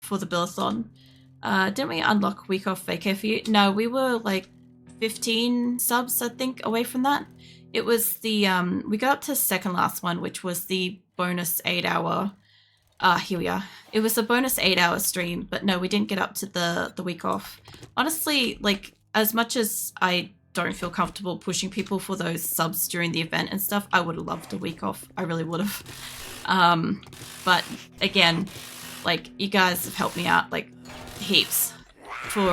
for the Billathon. Didn't we unlock week off vacay for you? No, we were like 15 subs, I think, away from that. It was the, we got up to the second last one, which was the bonus 8-hour, here we are. It was a bonus 8-hour stream, but no, we didn't get up to the week off. Honestly, like, as much as I don't feel comfortable pushing people for those subs during the event and stuff, I would have loved a week off. I really would have. But again, like, you guys have helped me out, like, heaps for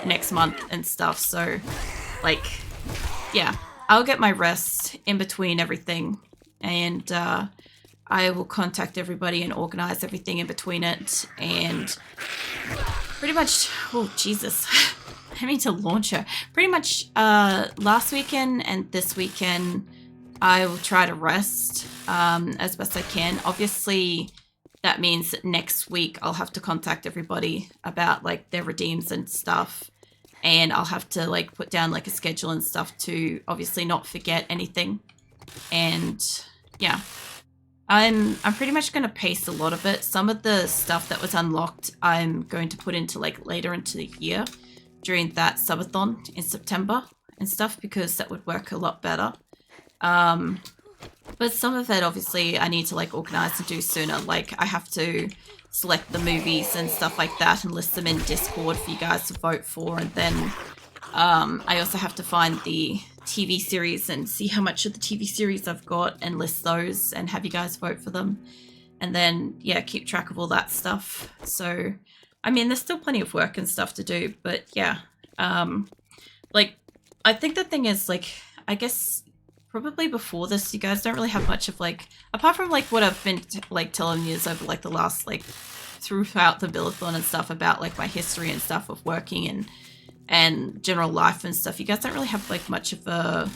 next month and stuff, so like, yeah, I'll get my rest in between everything, and I will contact everybody and organize everything in between it, and pretty much, oh Jesus, I mean to launch her. Pretty much last weekend and this weekend I will try to rest as best I can. Obviously that means that next week I'll have to contact everybody about like their redeems and stuff, and I'll have to like put down like a schedule and stuff to obviously not forget anything. And yeah, I'm pretty much going to pace a lot of it. Some of the stuff that was unlocked I'm going to put into like later into the year during that subathon in September and stuff, because that would work a lot better. But some of it, obviously, I need to, like, organize and do sooner. Like, I have to select the movies and stuff like that and list them in Discord for you guys to vote for. And then I also have to find the TV series and see how much of the TV series I've got and list those and have you guys vote for them. And then, yeah, keep track of all that stuff. So, I mean, there's still plenty of work and stuff to do. But, yeah, like, I think the thing is, like, I guess probably before this, you guys don't really have much of, like, apart from, like, what I've been, like, telling you over, like, the last, like, throughout the Billathon and stuff about, like, my history and stuff of working and general life and stuff. You guys don't really have, like, much of a,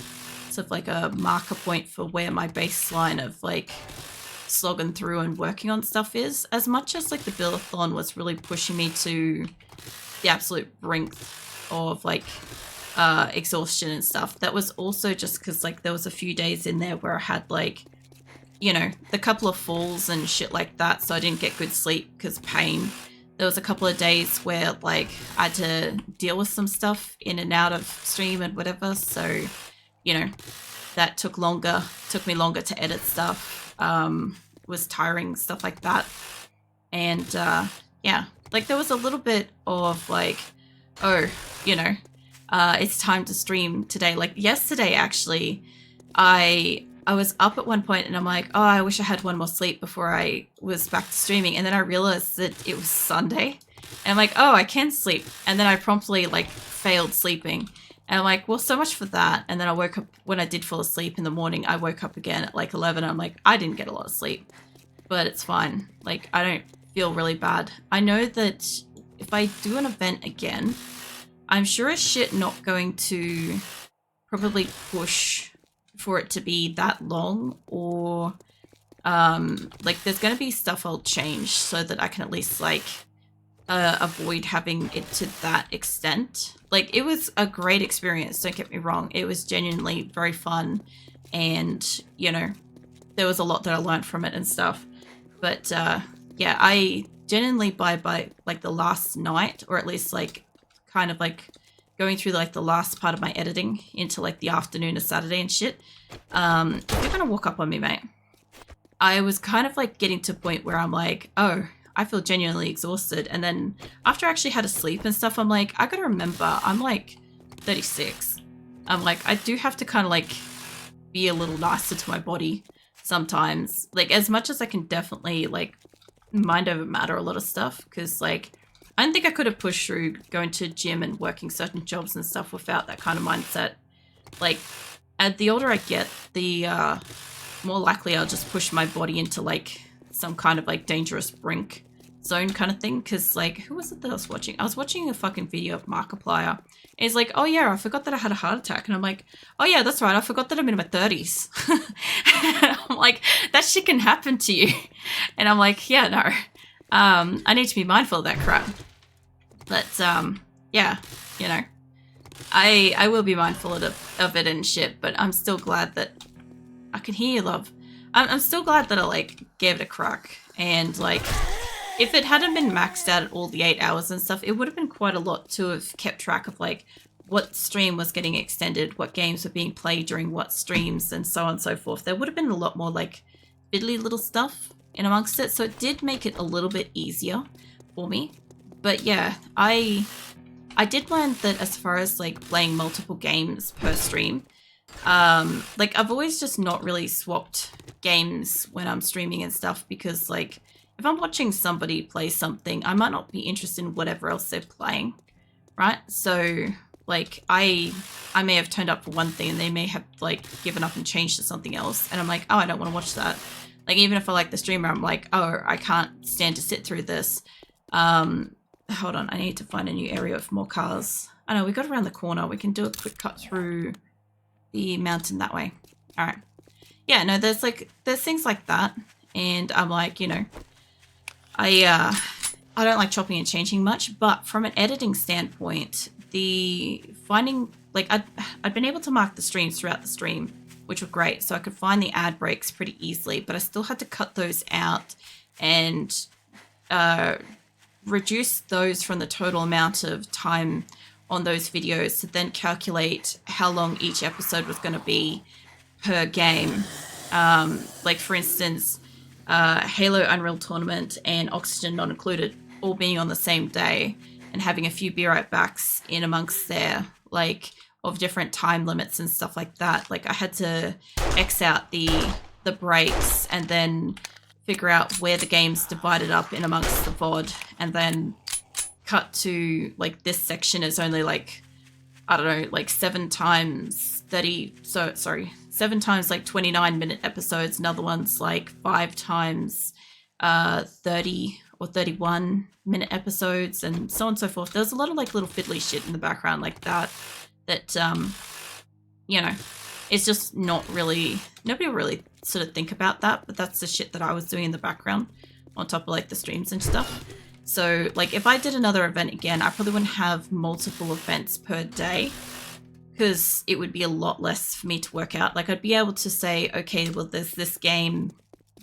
sort of, like, a marker point for where my baseline of, like, slogging through and working on stuff is. As much as, like, the Billathon was really pushing me to the absolute brink of, like, exhaustion and stuff, that was also just because, like, there was a few days in there where I had, like, you know, the couple of falls and shit like that, so I didn't get good sleep because of pain. There was a couple of days where, like, I had to deal with some stuff in and out of stream and whatever, so, you know, that took me longer to edit stuff, was tiring, stuff like that. And yeah, like, there was a little bit of, like, oh, you know, it's time to stream today. Like, yesterday, actually, I was up at one point and I'm like, oh, I wish I had one more sleep before I was back to streaming. And then I realized that it was Sunday. And I'm like, oh, I can sleep. And then I promptly, like, failed sleeping. And I'm like, well, so much for that. And then I woke up, when I did fall asleep in the morning, I woke up again at, like, 11. And I'm like, I didn't get a lot of sleep. But it's fine. Like, I don't feel really bad. I know that if I do an event again, I'm sure as shit not going to probably push for it to be that long, or like, there's going to be stuff I'll change so that I can at least, like, avoid having it to that extent. Like, it was a great experience, don't get me wrong. It was genuinely very fun, and, you know, there was a lot that I learned from it and stuff. But yeah, I genuinely by like the last night, or at least, like, kind of, like, going through, like, the last part of my editing into, like, the afternoon of Saturday and shit. You're gonna walk up on me, mate. I was kind of, like, getting to a point where I'm like, oh, I feel genuinely exhausted. And then after I actually had a sleep and stuff, I'm like, I gotta remember, I'm, like, 36. I'm like, I do have to kind of, like, be a little nicer to my body sometimes. Like, as much as I can definitely, like, mind over matter a lot of stuff, because, like, I don't think I could have pushed through going to gym and working certain jobs and stuff without that kind of mindset. Like, the older I get, the more likely I'll just push my body into, like, some kind of, like, dangerous brink zone kind of thing. Because, like, who was it that I was watching? I was watching a fucking video of Markiplier. And he's like, oh yeah, I forgot that I had a heart attack. And I'm like, oh yeah, that's right, I forgot that I'm in my 30s. I'm like, that shit can happen to you. And I'm like, yeah, no. I need to be mindful of that crap. But, yeah, you know, I will be mindful of it and shit, but I'm still glad that I can hear you, love. I'm still glad that I, like, gave it a crack, and, like, if it hadn't been maxed out at all the 8 hours and stuff, it would have been quite a lot to have kept track of like what stream was getting extended, what games were being played during what streams, and so on and so forth. There would have been a lot more like fiddly little stuff in amongst it, so it did make it a little bit easier for me. But yeah, I did learn that as far as like playing multiple games per stream, like I've always just not really swapped games when I'm streaming and stuff, because like if I'm watching somebody play something, I might not be interested in whatever else they're playing, right? So like I may have turned up for one thing and they may have like given up and changed to something else, and I'm like, oh, I don't want to watch that. Like even if I like the streamer, I'm like, oh, I can't stand to sit through this. Hold on, I need to find a new area of more cars. I know, we got around the corner. We can do a quick cut through the mountain that way. All right. Yeah, no, there's things like that. And I'm like, you know, I don't like chopping and changing much, but from an editing standpoint, I'd been able to mark the streams throughout the stream, which were great. So I could find the ad breaks pretty easily, but I still had to cut those out and reduce those from the total amount of time on those videos to then calculate how long each episode was going to be per game. Like for instance, Halo Unreal Tournament and Oxygen Not Included all being on the same day and having a few Be Right Backs in amongst there, like of different time limits and stuff like that. Like I had to X out the breaks and then figure out where the game's divided up in amongst the VOD, and then cut to like this section is only like, I don't know, like 7 times like 29-minute episodes. Another one's like 5 times 30 or 31-minute episodes, and so on and so forth. There's a lot of like little fiddly shit in the background like that you know, it's just not really, nobody will really sort of think about that, but that's the shit that I was doing in the background on top of like the streams and stuff. So like if I did another event again, I probably wouldn't have multiple events per day, because it would be a lot less for me to work out. Like I'd be able to say, okay, well there's this game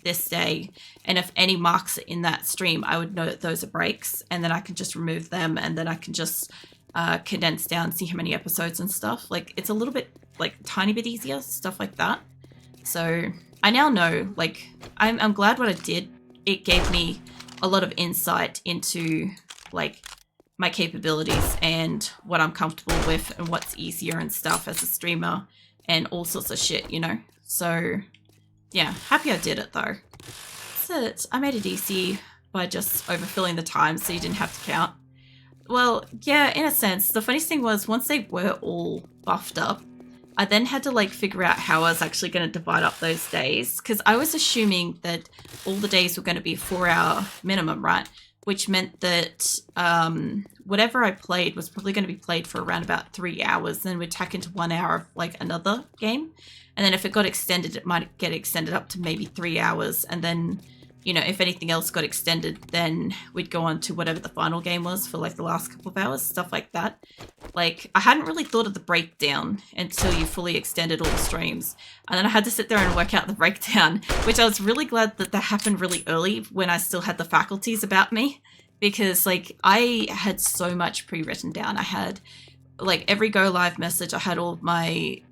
this day, and if any marks are in that stream, I would know that those are breaks, and then I can just remove them, and then I can just condense down, see how many episodes and stuff. Like it's a little bit, like tiny bit easier, stuff like that. So I now know, like I'm glad what I did. It gave me a lot of insight into like my capabilities and what I'm comfortable with and what's easier and stuff as a streamer and all sorts of shit, you know? So yeah, happy I did it though. That's it. I made it easy by just overfilling the time so you didn't have to count. Well, yeah, in a sense. The funniest thing was once they were all buffed up, I then had to like figure out how I was actually going to divide up those days, because I was assuming that all the days were going to be a 4-hour minimum, right? Which meant that whatever I played was probably going to be played for around about 3 hours. Then we'd tack into 1 hour of like another game. And then if it got extended, it might get extended up to maybe 3 hours. And then, you know, if anything else got extended, then we'd go on to whatever the final game was for like the last couple of hours, stuff like that. Like I hadn't really thought of the breakdown until you fully extended all the streams. And then I had to sit there and work out the breakdown, which I was really glad that happened really early when I still had the faculties about me, because like I had so much pre-written down. I had like every go live message, I had all of my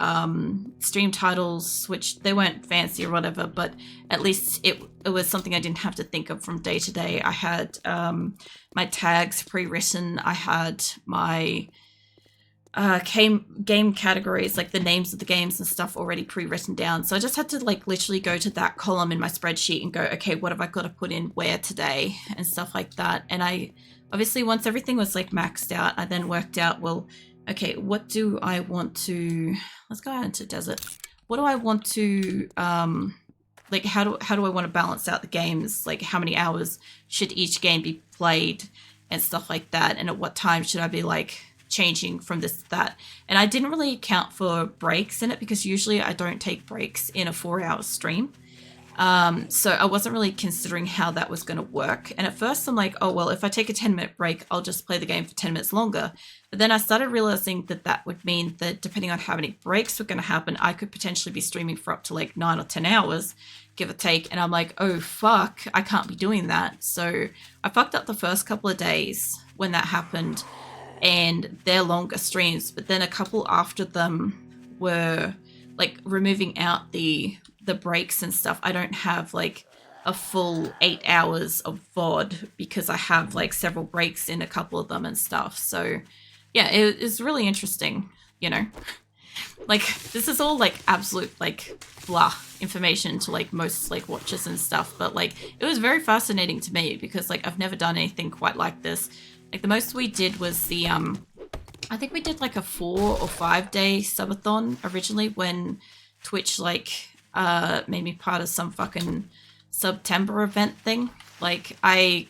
stream titles, which they weren't fancy or whatever, but at least it was something I didn't have to think of from day to day. I had my tags pre-written. I had my game categories, like the names of the games and stuff already pre-written down. So I just had to like literally go to that column in my spreadsheet and go, okay, what have I got to put in where today and stuff like that. And I obviously, once everything was like maxed out, I then worked out, well, okay, what do I want to, let's go out into desert. What do I want to, like, how do I want to balance out the games? Like, how many hours should each game be played and stuff like that? And at what time should I be, like, changing from this to that? And I didn't really account for breaks in it, because usually I don't take breaks in a 4-hour stream. So I wasn't really considering how that was going to work. And at first I'm like, oh, well, if I take a 10-minute break, I'll just play the game for 10 minutes longer. But then I started realizing that that would mean that depending on how many breaks were going to happen, I could potentially be streaming for up to like 9 or 10 hours. give or take. And I'm like, oh fuck, I can't be doing that. So I fucked up the first couple of days when that happened, and they're longer streams, but then a couple after them were like removing out the breaks and stuff. I don't have like a full 8 hours of VOD because I have like several breaks in a couple of them and stuff. So yeah, it's really interesting, you know. Like, this is all like absolute like blah information to like most like watchers and stuff, but like it was very fascinating to me because like I've never done anything quite like this. Like the most we did was the I think we did like a 4 or 5 day subathon originally when Twitch like made me part of some fucking September event thing. Like I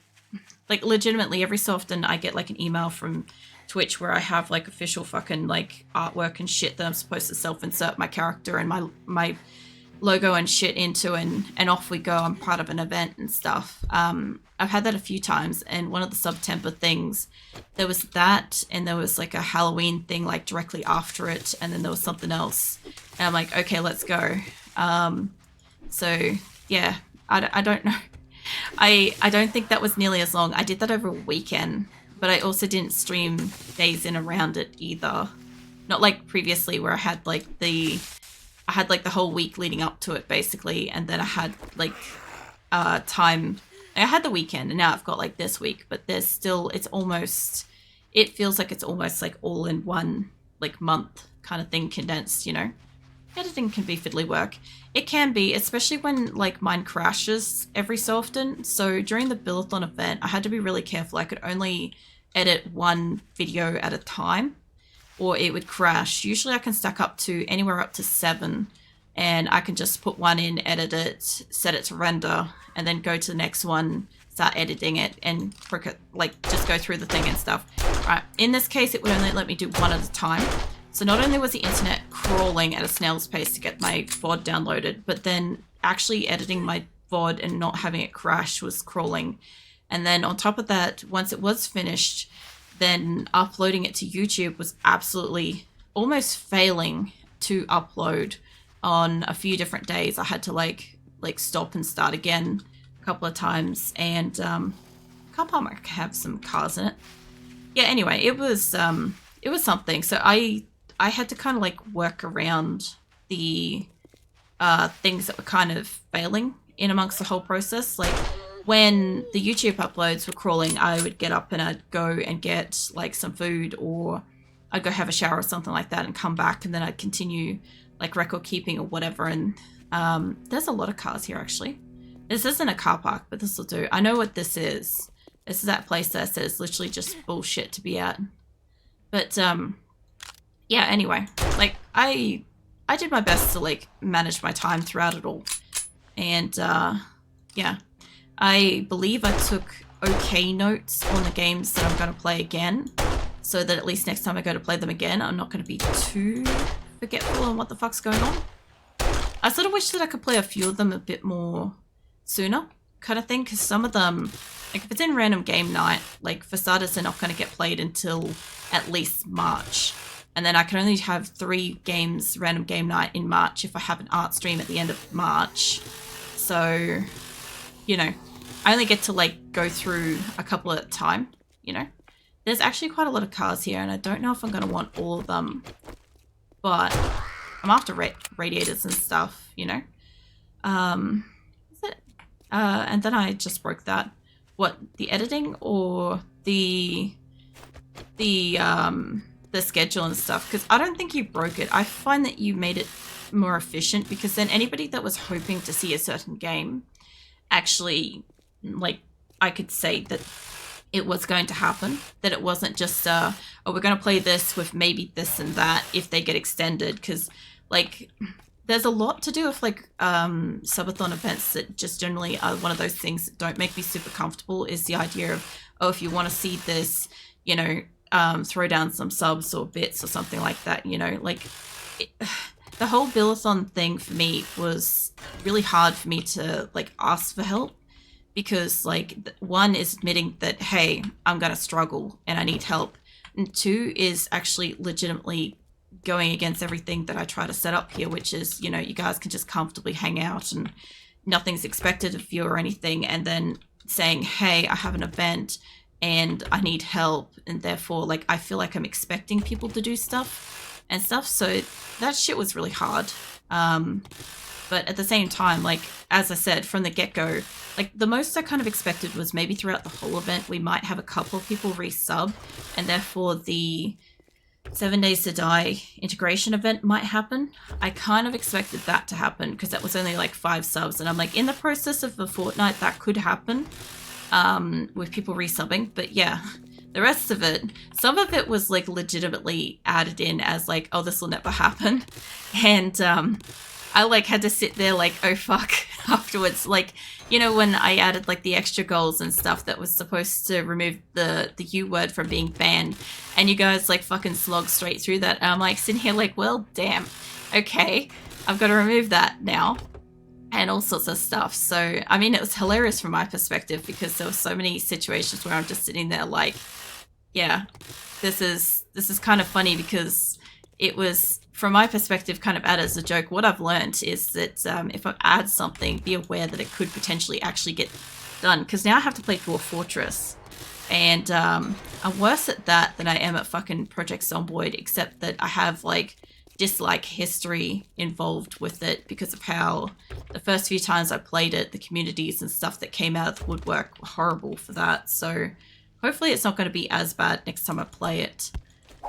like legitimately every so often I get like an email from Twitch where I have like official fucking like artwork and shit that I'm supposed to self-insert my character and my logo and shit into, and off we go. I'm part of an event and stuff. I've had that a few times, and one of the September things, there was that, and there was like a Halloween thing like directly after it, and then there was something else, and I'm like, okay, let's go. So yeah, I don't know. I don't think that was nearly as long. I did that over a weekend, but I also didn't stream days in around it either. Not like previously where I had like the whole week leading up to it basically, and then I had like time. I had the weekend, and now I've got like this week, but there's still, it feels like it's almost like all in one like month kind of thing condensed, you know. Editing can be fiddly work. It can be, especially when like mine crashes every so often. So during the Build-a-thon event, I had to be really careful. I could only edit one video at a time, or it would crash. Usually I can stack up to anywhere up to 7, and I can just put one in, edit it, set it to render, and then go to the next one, start editing it, and like just go through the thing and stuff. Right. In this case, it would only let me do one at a time. So not only was the internet crawling at a snail's pace to get my VOD downloaded, but then actually editing my VOD and not having it crash was crawling. And then on top of that, once it was finished, then uploading it to YouTube was absolutely almost failing to upload on a few different days. I had to like stop and start again a couple of times, and car park might have some cars in it. Yeah, anyway, it was something. So I had to kind of like work around the things that were kind of failing in amongst the whole process. Like when the YouTube uploads were crawling, I would get up and I'd go and get like some food, or I'd go have a shower or something like that and come back, and then I'd continue like record keeping or whatever. And there's a lot of cars here actually. This isn't a car park, but this will do. I know what this is. This is that place that says literally just bullshit to be at. But yeah, anyway, like I did my best to like manage my time throughout it all. And yeah, I believe I took okay notes on the games that I'm going to play again, so that at least next time I go to play them again, I'm not going to be too forgetful on what the fuck's going on. I sort of wish that I could play a few of them a bit more sooner kind of thing, because some of them, like if it's in random game night, like for starters, they're not going to get played until at least March. And then I can only have 3 games random game night in March if I have an art stream at the end of March. So, you know, I only get to like go through a couple at a time, you know. There's actually quite a lot of cars here, and I don't know if I'm going to want all of them, but I'm after radiators and stuff, you know. Is it? And then I just broke that. What, the editing or the schedule and stuff? Because I don't think you broke it. I find that you made it more efficient, because then anybody that was hoping to see a certain game actually, like, I could say that it was going to happen, that it wasn't just oh, we're going to play this with maybe this and that if they get extended. Because like there's a lot to do with like subathon events that just generally are one of those things that don't make me super comfortable. Is the idea of, oh, if you want to see this, you know, throw down some subs or bits or something like that, you know. Like the whole Build-a-thon thing for me was really hard for me to like ask for help, because like 1 is admitting that, hey, I'm gonna struggle and I need help, and 2 is actually legitimately going against everything that I try to set up here, which is, you know, you guys can just comfortably hang out and nothing's expected of you or anything, and then saying, hey, I have an event and I need help, and therefore like I feel like I'm expecting people to do stuff and stuff. So that shit was really hard. But at the same time, like as I said from the get-go, like the most I kind of expected was maybe throughout the whole event we might have a couple of people resub, and therefore the 7 Days to Die integration event might happen. I kind of expected that to happen because that was only like 5 subs, and I'm like, in the process of a fortnight that could happen with people resubbing. But yeah, the rest of it, some of it was like legitimately added in as like, oh, this will never happen. And I like had to sit there like, oh fuck, afterwards. Like, you know, when I added like the extra goals and stuff that was supposed to remove the U word from being banned, and you guys like fucking slog straight through that. And I'm like sitting here like, well, damn, okay, I've got to remove that now. And all sorts of stuff. So, I mean, it was hilarious from my perspective because there were so many situations where I'm just sitting there like, yeah, this is kind of funny because it was, from my perspective, kind of added as a joke. What I've learned is that if I add something, be aware that it could potentially actually get done. Because now I have to play Dwarf Fortress. And I'm worse at that than I am at fucking Project Zomboid, except that I have, like, dislike history involved with it because of how the first few times I played it, the communities and stuff that came out of the woodwork were horrible for that. So hopefully it's not going to be as bad next time I play it.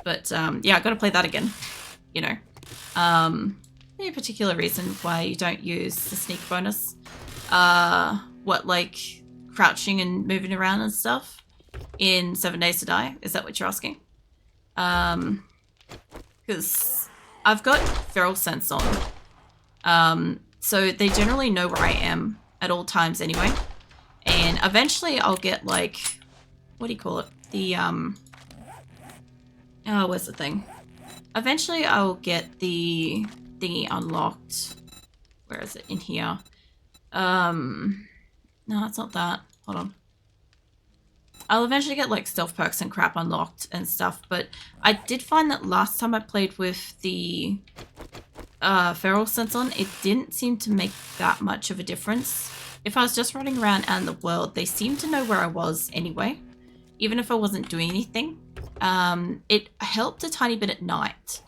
But yeah, I got to play that again, you know. Any particular reason why you don't use the sneak bonus? What, like crouching and moving around and stuff in 7 Days to Die? Is that what you're asking? Because I've got feral sense on. So they generally know where I am at all times anyway. And eventually I'll get like, what do you call it? The, oh, where's the thing? Eventually I'll get the thingy unlocked. Where is it? In here. No, it's not that. Hold on. I'll eventually get like stealth perks and crap unlocked and stuff, but I did find that last time I played with the feral sense on, it didn't seem to make that much of a difference. If I was just running around out in the world, they seemed to know where I was anyway, even if I wasn't doing anything. It helped a tiny bit at night,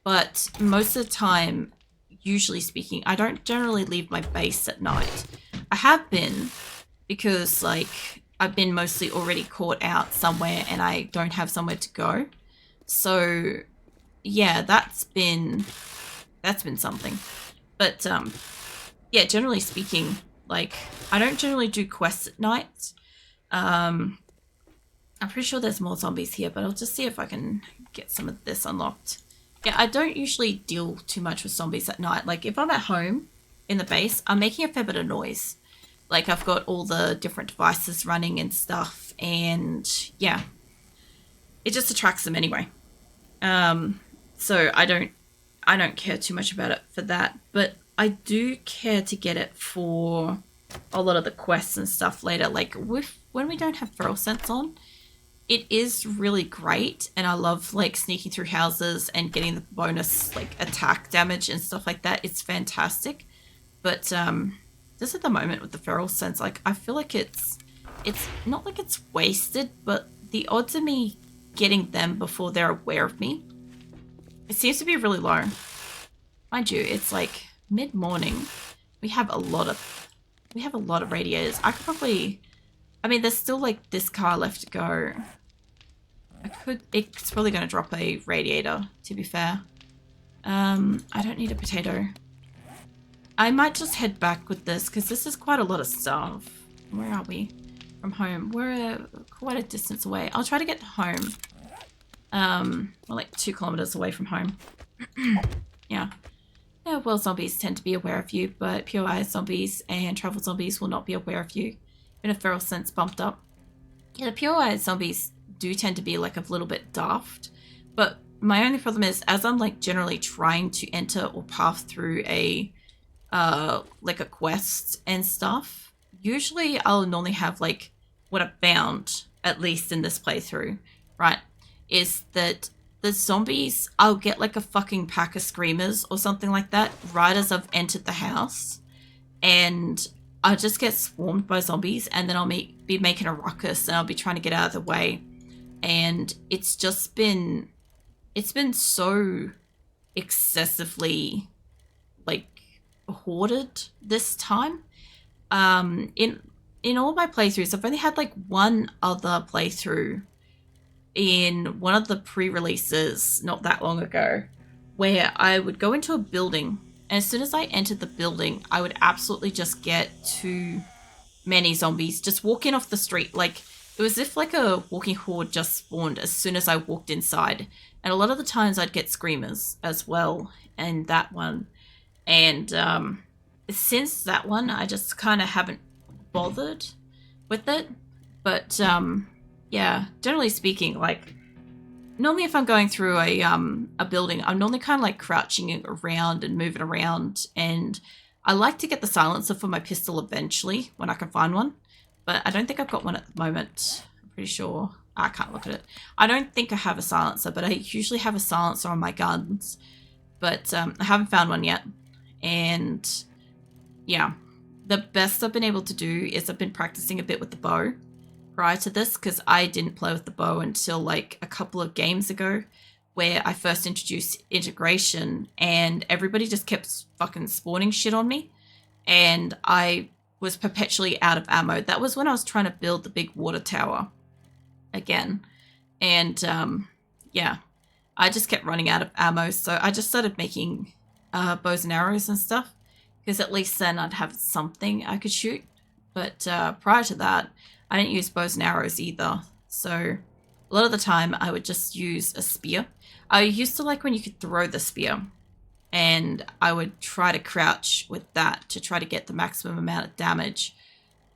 but most of the time, usually speaking, I don't generally leave my base at night. I have been, because like I've been mostly already caught out somewhere and I don't have somewhere to go. So yeah, that's been something. But yeah, generally speaking, like I don't generally do quests at night. I'm pretty sure there's more zombies here, but I'll just see if I can get some of this unlocked. Yeah, I don't usually deal too much with zombies at night. Like if I'm at home in the base, I'm making a fair bit of noise. Like I've got all the different devices running and stuff, and yeah, it just attracts them anyway. So I don't care too much about it for that, but I do care to get it for a lot of the quests and stuff later. Like when we don't have feral sense on, it is really great, and I love like sneaking through houses and getting the bonus like attack damage and stuff like that. It's fantastic, but just at the moment with the feral sense, like I feel like it's not like it's wasted, but the odds of me getting them before they're aware of me, it seems to be really low. Mind you, it's like mid-morning. We have a lot of radiators. I could probably, I mean, there's still like this car left to go. It's probably going to drop a radiator, to be fair. I don't need a potato. I might just head back with this because this is quite a lot of stuff. Where are we? From home. We're quite a distance away. I'll try to get home. We're like 2 kilometers away from home. Yeah. Yeah, well, zombies tend to be aware of you, but POI zombies and travel zombies will not be aware of you. In a feral sense bumped up. Yeah, the POI zombies do tend to be like a little bit daft, but my only problem is as I'm like generally trying to enter or path through a like a quest and stuff, usually I'll normally have like what I've found, at least in this playthrough, right, is that the zombies, I'll get like a fucking pack of screamers or something like that right as I've entered the house, and I'll just get swarmed by zombies, and then I'll be making a ruckus, and I'll be trying to get out of the way. And it's been so excessively like hoarded this time. In all my playthroughs, I've only had like one other playthrough in one of the pre-releases not that long ago, where I would go into a building, and as soon as I entered the building, I would absolutely just get too many zombies just walking off the street. Like, it was as if like a walking horde just spawned as soon as I walked inside. And a lot of the times I'd get screamers as well in that one. And since that one, I just kind of haven't bothered with it. But yeah, generally speaking, like, normally if I'm going through a building, I'm normally kind of like crouching around and moving around, and I like to get the silencer for my pistol eventually when I can find one, but I don't think I've got one at the moment. I'm pretty sure. I can't look at it. I don't think I have a silencer, but I usually have a silencer on my guns, but I haven't found one yet. And yeah, the best I've been able to do is I've been practicing a bit with the bow prior to this, because I didn't play with the bow until like a couple of games ago, where I first introduced integration, and everybody just kept fucking spawning shit on me, and I was perpetually out of ammo. That was when I was trying to build the big water tower again, and yeah, I just kept running out of ammo, so I just started making bows and arrows and stuff, because at least then I'd have something I could shoot. But prior to that, I didn't use bows and arrows either, so a lot of the time I would just use a spear. I used to like when you could throw the spear, and I would try to crouch with that to try to get the maximum amount of damage.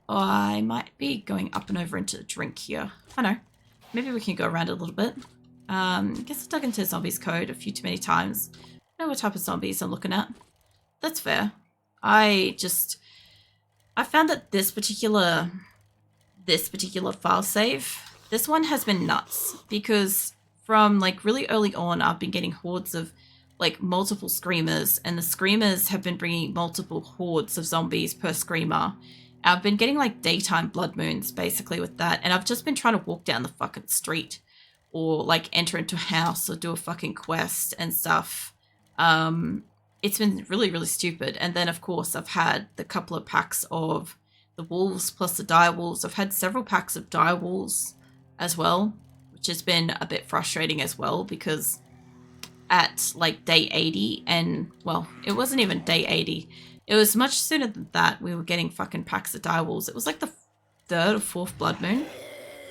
Oh, I might be going up and over into the drink here. I know. Maybe we can go around a little bit. I guess I dug into Zombies Code a few too many times. I know what type of zombies I'm looking at. That's fair. I found that this particular file save, this one has been nuts, because from like really early on, I've been getting hordes of like multiple screamers, and the screamers have been bringing multiple hordes of zombies per screamer. I've been getting like daytime blood moons basically with that, and I've just been trying to walk down the fucking street or like enter into a house or do a fucking quest and stuff. It's been really, really stupid. And then of course I've had the couple of packs of the wolves plus the dire wolves. I've had several packs of dire wolves as well, which has been a bit frustrating as well, because at like day 80, and well, it wasn't even day 80, it was much sooner than that, we were getting fucking packs of dire wolves. It was like the third or fourth blood moon.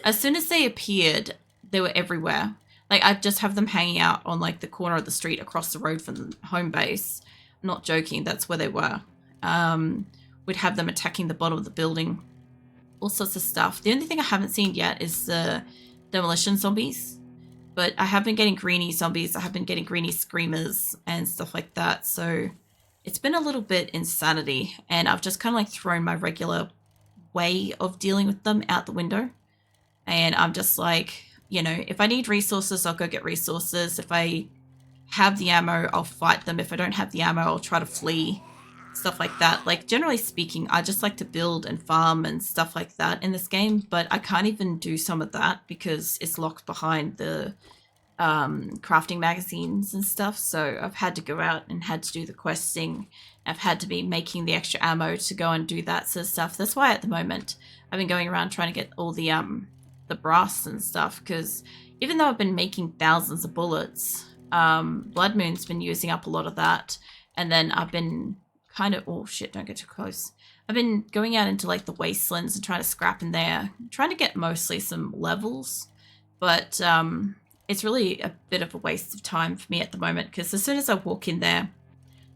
As soon as they appeared, they were everywhere. Like, I'd just have them hanging out on like the corner of the street across the road from the home base. I'm not joking, that's where they were. We'd have them attacking the bottom of the building, all sorts of stuff. The only thing I haven't seen yet is the demolition zombies, but I have been getting greenie zombies. I have been getting greenie screamers and stuff like that. So it's been a little bit insanity, and I've just kind of like thrown my regular way of dealing with them out the window. And I'm just like, you know, if I need resources, I'll go get resources. If I have the ammo, I'll fight them. If I don't have the ammo, I'll try to flee. Stuff like that. Like, generally speaking, I just like to build and farm and stuff like that in this game, but I can't even do some of that because it's locked behind the crafting magazines and stuff. So I've had to go out and had to do the questing. I've had to be making the extra ammo to go and do that sort of stuff. That's why at the moment I've been going around trying to get all the brass and stuff, because even though I've been making thousands of bullets, Blood Moon's been using up a lot of that. And then I've been kind of, oh shit, don't get too close. I've been going out into like the wastelands and trying to scrap in there, trying to get mostly some levels, but it's really a bit of a waste of time for me at the moment, because as soon as I walk in there,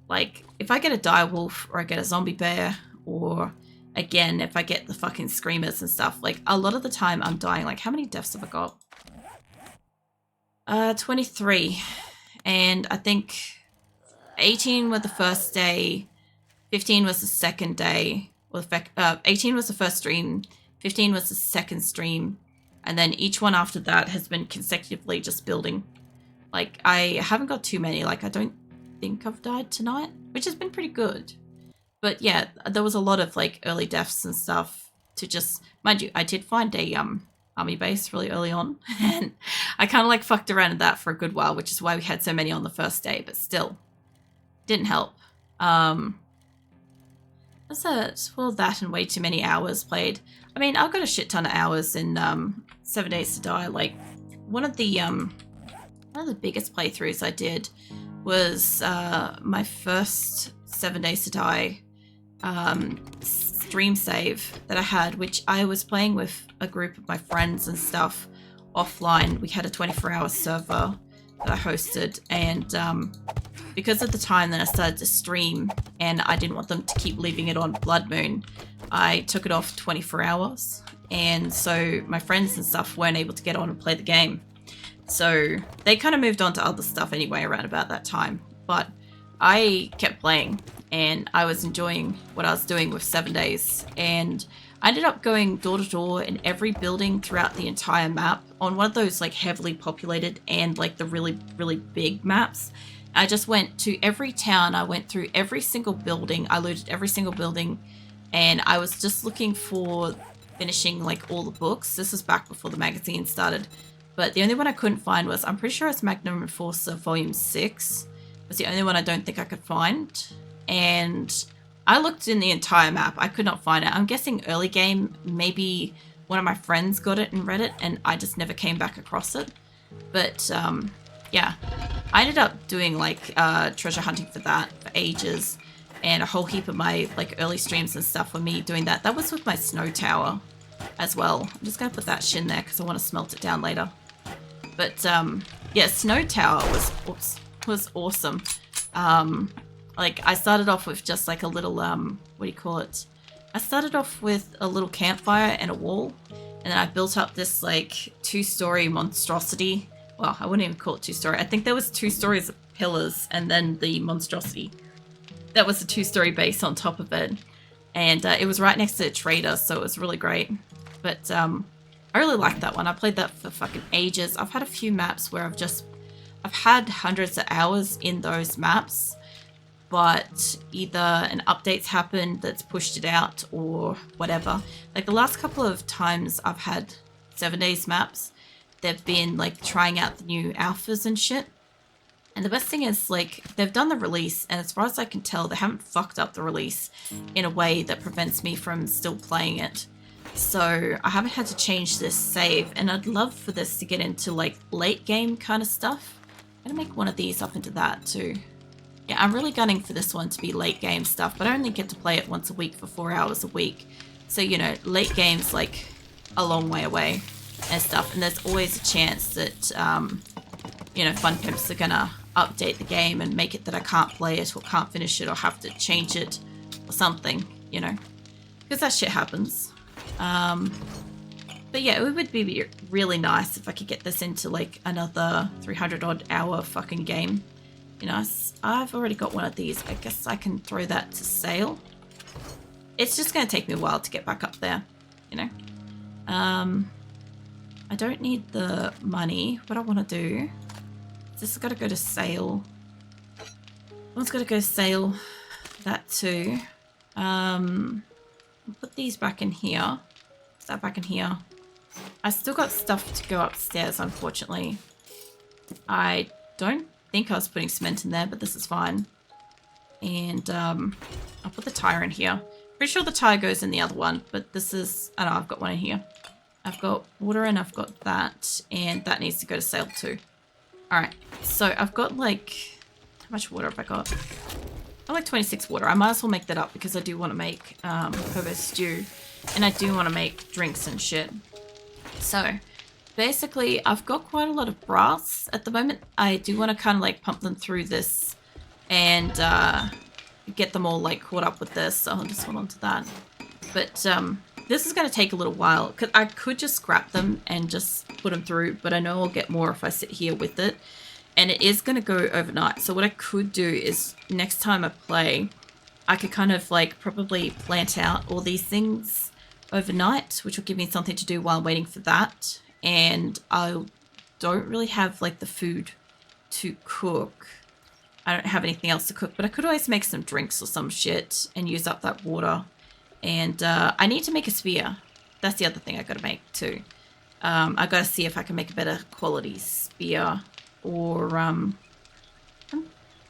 like if I get a dire wolf or I get a zombie bear, or again if I get the fucking screamers and stuff, like a lot of the time I'm dying. Like, how many deaths have I got? 23, and I think 18 were the first day, 15 was the second day, well, 18 was the first stream, 15 was the second stream, and then each one after that has been consecutively just building. Like, I haven't got too many. Like, I don't think I've died tonight, which has been pretty good. But yeah, there was a lot of like early deaths and stuff to just, mind you, I did find a army base really early on, and I kind of like fucked around in that for a good while, which is why we had so many on the first day, but still didn't help. That's it. Well, that and way too many hours played. I mean, I've got a shit ton of hours in 7 Days to Die. Like one of the biggest playthroughs I did was my first 7 Days to Die stream save that I had, which I was playing with a group of my friends and stuff offline. We had a 24-hour server that I hosted, and because at the time that I started to stream and I didn't want them to keep leaving it on Blood Moon, I took it off 24 hours, and so my friends and stuff weren't able to get on and play the game. So they kind of moved on to other stuff anyway around about that time, but I kept playing and I was enjoying what I was doing with 7 Days, and I ended up going door to door in every building throughout the entire map on one of those like heavily populated and like the really, really big maps. I just went to every town, I went through every single building, I looted every single building, and I was just looking for finishing like all the books. This was back before the magazine started, but the only one I couldn't find was, I'm pretty sure it's Magnum Enforcer Volume 6. Was the only one I don't think I could find. And I looked in the entire map. I could not find it. I'm guessing early game, maybe one of my friends got it and read it, and I just never came back across it. But yeah, I ended up doing like treasure hunting for that for ages, and a whole heap of my like early streams and stuff were me doing that. That was with my snow tower as well. I'm just gonna put that shit in there because I want to smelt it down later. But yeah, snow tower was awesome. Like I started off with just like a little what do you call it? I started off with a little campfire and a wall, and then I built up this like 2-story monstrosity. Well, I wouldn't even call it 2-story. I think there was 2 stories of pillars and then the monstrosity. That was a 2-story base on top of it, and it was right next to a trader, so it was really great. But I really liked that one. I played that for fucking ages. I've had a few maps where I've had hundreds of hours in those maps, but either an update's happened that's pushed it out or whatever. Like the last couple of times I've had 7 Days maps, they've been like trying out the new alphas and shit. And the best thing is like they've done the release, and as far as I can tell, they haven't fucked up the release in a way that prevents me from still playing it. So I haven't had to change this save, and I'd love for this to get into like late game kind of stuff. I'm gonna make one of these up into that too. Yeah, I'm really gunning for this one to be late game stuff, but I only get to play it once a week for 4 hours a week. So, you know, late game's like a long way away and stuff. And there's always a chance that, you know, Fun Pimps are gonna update the game and make it that I can't play it or can't finish it or have to change it or something, you know, because that shit happens. But yeah, it would be really nice if I could get this into like another 300 odd hour fucking game. You know, I've already got one of these. I guess I can throw that to sale. It's just going to take me a while to get back up there, you know. I don't need the money. What I want to do is this has got to go to sale. One's got to go to sale. That too. I'll put these back in here. Put that back in here. I still got stuff to go upstairs, unfortunately. I don't think I was putting cement in there, but this is fine. And I'll put the tire in here. Pretty sure the tire goes in the other one, but this is, I don't know, I've got one in here. I've got water and I've got that, and that needs to go to sale too. Alright, so I've got like, how much water have I got? I have like 26 water. I might as well make that up because I do want to make hobo stew, and I do want to make drinks and shit. So basically, I've got quite a lot of brass at the moment. I do want to kind of like pump them through this and get them all like caught up with this. So I'll just hold on to that. But this is going to take a little while because I could just scrap them and just put them through, but I know I'll get more if I sit here with it. And it is going to go overnight. So what I could do is next time I play, I could kind of like probably plant out all these things overnight, which will give me something to do while I'm waiting for that. And I don't really have like the food to cook. I don't have anything else to cook, but I could always make some drinks or some shit and use up that water. And I need to make a spear. That's the other thing I got to make too. I got to see if I can make a better quality spear, or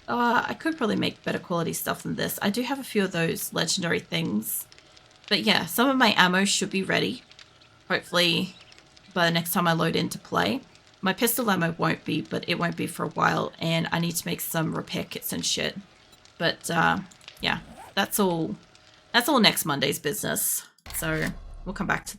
I could probably make better quality stuff than this. I do have a few of those legendary things, but yeah, some of my ammo should be ready. Hopefully by the next time I load into play. My pistol ammo won't be, but it won't be for a while, and I need to make some repair kits and shit. But yeah, that's all next Monday's business. So we'll come back to